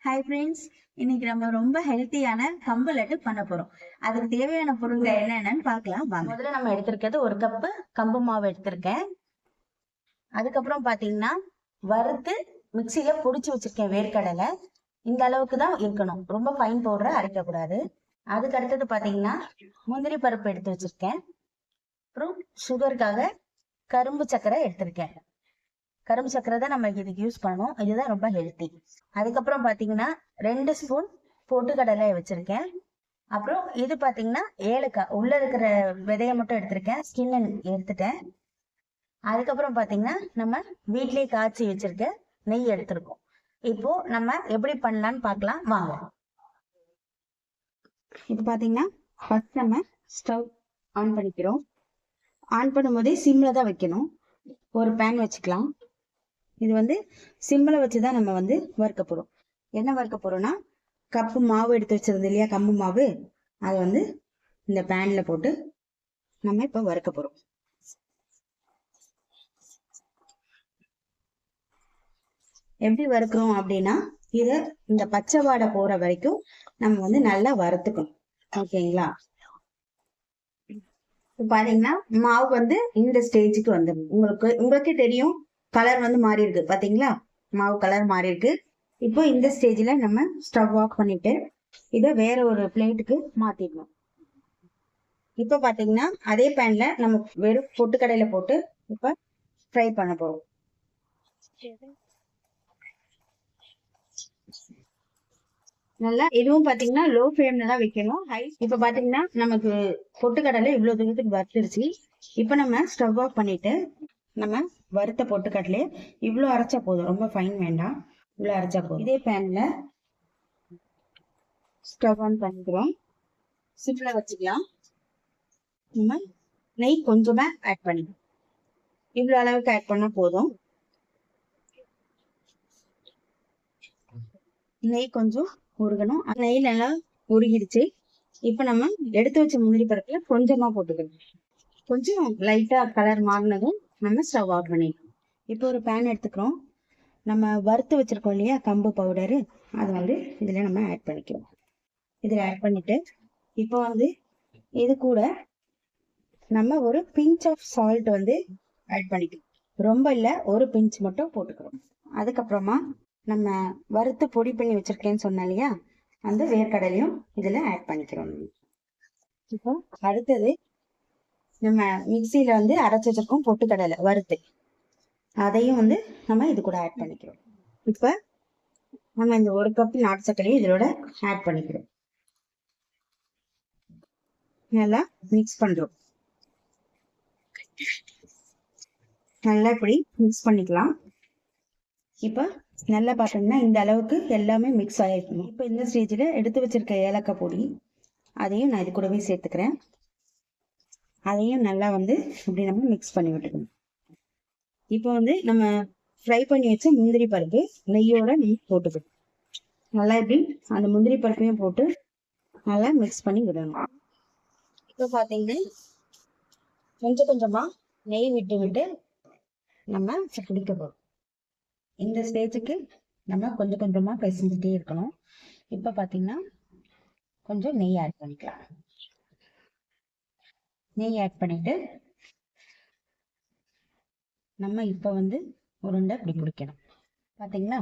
Hi friends, இன்னைக்கு நம்ம ரொம்ப ஹெல்த்தியான கம்பு லட்டு பண்ண போறோம். அதுக்கு தேவையான பொருட்கள் என்னென்னு பார்க்கலாம் வாங்க. முதல்ல நம்ம எடுத்திருக்கிறது ஒரு கப்பு கம்பு மாவு எடுத்திருக்கேன். அதுக்கப்புறம் பாத்தீங்கன்னா வறுத்து மிக்சியில பொடிச்சு வச்சிருக்கேன் வேர்க்கடலை. இந்த அளவுக்கு தான் இருக்கணும், ரொம்ப ஃபைன் பவுடரை அரைக்க கூடாது. அதுக்கு அடுத்தது பாத்தீங்கன்னா முந்திரி பருப்பு எடுத்து வச்சிருக்கேன். அப்புறம் சுகருக்காக கரும்பு சர்க்கரை எடுத்திருக்கேன். கரும்பு சர்க்கரை தான் நம்ம இதுக்கு யூஸ் பண்ணணும், இதுதான் ரொம்ப ஹெல்த்தி. அதுக்கப்புறம் பாத்தீங்கன்னா 2 ஸ்பூன் பொட்டுக்கடலை வச்சிருக்கேன். அப்புறம் இது பாத்தீங்கன்னா ஏலக்காய், உள்ள இருக்கிற விதையை மட்டும் எடுத்திருக்கேன், ஸ்கின் எடுத்துட்டேன். அதுக்கப்புறம் பாத்தீங்கன்னா நம்ம வீட்லயே காய்ச்சி வச்சிருக்க நெய் எடுத்திருக்கோம். இப்போ நம்ம எப்படி பண்ணலாம்னு பார்க்கலாம் வாங்க. இப்போ பாத்தீங்கன்னா ஃபர்ஸ்ட் நம்ம ஸ்டவ் ஆன் பண்ணிக்கிறோம். ஆன் பண்ணும்போதே சிம்ல தான் வைக்கணும். ஒரு பேன் வச்சுக்கலாம். இது வந்து சிம்மில் வச்சு தான் நம்ம வந்து வறுக்க போகிறோம். என்ன வறுக்க போகிறோம்னா, கப்பு மாவு எடுத்து வச்சிருந்தது இல்லையா, கம்பு மாவு, அதை வந்து இந்த பேனில் போட்டு நம்ம இப்போ வறுக்க போகிறோம். எப்படி வறுக்கிறோம் அப்படின்னா, இதை இந்த பச்சை வாடை போகிற வரைக்கும் நம்ம வந்து நல்லா வறுத்துக்கணும். ஓகேங்களா? பாத்தீங்கன்னா மாவு வந்து இந்த ஸ்டேஜுக்கு வந்துடும். உங்களுக்கே தெரியும், கலர் வந்து மாறி இருக்கு பாத்தீங்களா, மாவு கலர் மாறி இருக்கு. இப்போ இந்த ஸ்டேஜ்ல நம்ம ஸ்டவ் ஆஃப் பண்ணிட்டு இதை வேற ஒரு பிளேட்டுக்கு மாத்திடணும். இப்போ பாத்தீங்கன்னா அதே பேன்ல நம்ம வெறும் பொட்டுக்கடையில போட்டு இப்ப ஃப்ரை பண்ண போறோம். நல்லா இதுவும் பாத்தீங்கன்னா லோ ஃப்ளேம்ல தான் வைக்கணும். இப்ப பாத்தீங்கன்னா நமக்கு பொட்டுக்கடலை இவ்வளவு தூரத்துக்கு வறுத்துருச்சு. இப்ப நம்ம ஸ்டவ் ஆஃப் பண்ணிட்டு நம்ம வறுத்த பொட்டுக்கடலையே இவ்வளோ அரைச்சா போதும், ரொம்ப ஃபைன் வேண்டாம், இவ்வளோ அரைச்சா போதும். இதே பேன்ல ஸ்டவ் ஆன் பண்ணிக்கிறோம். சிம்ல வச்சுக்கலாம். நம்ம நெய் கொஞ்சமா ஆட் பண்ணிக்கலாம். இவ்வளோ அளவுக்கு ஆட் பண்ணா போதும். நெய் கொஞ்சம் உருகணும். நெய் நல்லா உருகிடுச்சு. இப்ப நம்ம எடுத்து வச்ச முந்திரி பருப்புல கொஞ்சமா போட்டுக்கணும். கொஞ்சம் லைட்டா கலர் மாறினதும் நம்ம ஸ்டவ் ஆஃப் பண்ணிடணும். இப்போ ஒரு பேன் எடுத்துக்கிறோம். நம்ம வறுத்து வச்சிருக்கோம் இல்லையா கம்பு பவுடரு, அதை வந்து இதுல நம்ம ஆட் பண்ணிக்கிறோம். இதில் ஆட் பண்ணிட்டு இப்போ வந்து இது கூட நம்ம ஒரு பிஞ்ச் ஆஃப் சால்ட் வந்து ஆட் பண்ணிக்கிறோம். ரொம்ப இல்லை, ஒரு பிஞ்ச் மட்டும் போட்டுக்கிறோம். அதுக்கப்புறமா நம்ம வறுத்து பொடி பண்ணி வச்சிருக்கேன்னு சொன்னோம் இல்லையா, அந்த வேர்க்கடலையும் இதில் ஆட் பண்ணிக்கிறோம். இப்போ அடுத்தது நம்ம மிக்சியில வந்து அரைச்சி வச்சிருக்கோம் பொட்டுக்கடலை வறுத்து, அதையும் வந்து நம்ம இது கூட ஆட் பண்ணிக்கிறோம். இப்ப நம்ம இந்த ஒரு கப் நாட்டு சர்க்கரையும் இதோட ஆட் பண்ணிக்கிறோம். நல்லா மிக்ஸ் பண்றோம். நல்லா இப்படி மிக்ஸ் பண்ணிக்கலாம். இப்ப நல்லா பார்த்தீங்கன்னா இந்த அளவுக்கு எல்லாமே மிக்ஸ் ஆகிருக்கணும். இப்போ இந்த ஸ்டேஜில் எடுத்து வச்சிருக்க ஏலக்காய் பொடி அதையும் நான் இது கூடவே சேர்த்துக்கிறேன். அதையும் நல்லா வந்து இப்படி நம்ம மிக்ஸ் பண்ணி விட்டுக்கணும். இப்போ வந்து நம்ம ஃப்ரை பண்ணி வச்ச முந்திரி பருப்பு நெய்யோட போட்டுக்கணும். நல்லா இப்படி அந்த முந்திரி பருப்பையும் போட்டு நல்லா மிக்ஸ் பண்ணி விடணும். இப்போ பார்த்தீங்கன்னா கொஞ்சம் கொஞ்சமா நெய் விட்டு விட்டு நம்ம பிடிக்க போறோம். இந்த ஸ்டேஜுக்கு நம்ம கொஞ்சம் கொஞ்சமா பிசைஞ்சிட்டே இருக்கணும். இப்போ பார்த்தீங்கன்னா கொஞ்சம் நெய் ஆட் பண்ணிக்கலாம். நெய் ஆட் பண்ணிட்டு நம்ம இப்போ வந்து உருண்டை இப்படி பிடிக்கணும். பார்த்தீங்களா,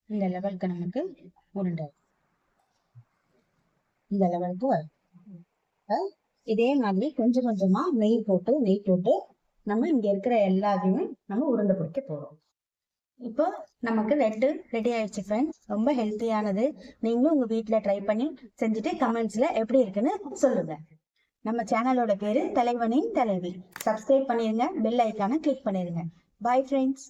இந்த லெவலுக்கு நமக்கு உருண்டை இந்த லெவலுக்கு வரும். இதே மாதிரி கொஞ்சம் கொஞ்சமா நெய் போட்டு நம்ம இங்க இருக்கிற எல்லாத்தையுமே நம்ம உருண்டை பிடிக்க போறோம். இப்போ நமக்கு லட்டு ரெடி ஆயிடுச்சு ஃப்ரெண்ட்ஸ். ரொம்ப ஹெல்த்தியானது. நீங்களும் உங்க வீட்டுல ட்ரை பண்ணி செஞ்சுட்டு கமெண்ட்ஸ்ல எப்படி இருக்குன்னு சொல்லுங்க. நம்ம சேனலோட பேரு தலைவனின் தலைவி. சப்ஸ்கிரைப் பண்ணிருங்க, பெல் ஐக்கானை கிளிக் பண்ணிருங்க. Bye friends.